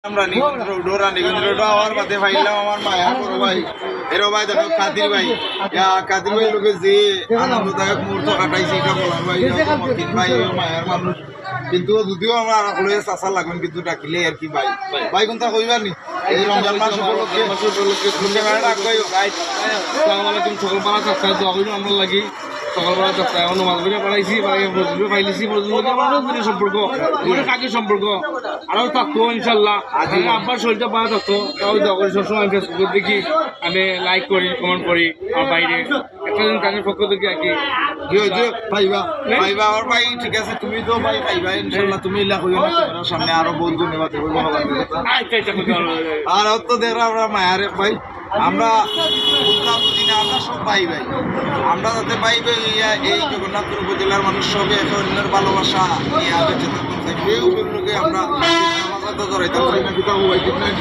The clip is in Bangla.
আমরা নিগন্দ্র আমার বাদে ভাইলাম আমার মায়া বড় ভাই এরো ভাই দেখো কাদির ভাই লোকে যে আনন্দদায়ক মুহূর্ত কাটাইছে এটা বলার ভাই মকিন ভাই মায়ার মানুষ কিন্তু যদিও আমরা সকলে চাষা লাগবেন কিন্তু ডাকিলে আর কি ভাই ভাই কোনটা কইবার নি এই রমজান মাস উপলক্ষে আসসালামু আলাইকুম সকালবেলা চাষা দোয়া করি আমরা লাগি সকালবেলা চাষা এখন মাছ বেরিয়ে পালাইছি মজুরি পাইলিছি মজুরি আমার সম্পর্ক কাজের সম্পর্ক আরও থাকতো ইনশাল্লাহ আব্বার শরীরটা ভালো থাকতো তাও দোয়া করি সবসময় ফেসবুকে দেখি আমি লাইক করি কমেন্ট করি আমার বাইরে একটা দিন কাজের পক্ষ থেকে আর কি ভাইবা আমার ভাই ঠিক আছে তুমি তো ভাই ভাইবা ইনশাল্লাহ তুমি ইলা কইও না ক্যামেরার সামনে আরো বহুত ধন্যবাদ দেবো আর তো দেখরা আমরা মায়ার ভাই আমরা বুঝলাম বুঝি না আমরা সব ভাই ভাই আমরা যাতে ভাই ভাই এই জগন্নাথপুর উপজেলার মানুষ সব এক অন্যের ভালোবাসা নিয়ে আগে যেতে আমরা জড়াইতে চাই না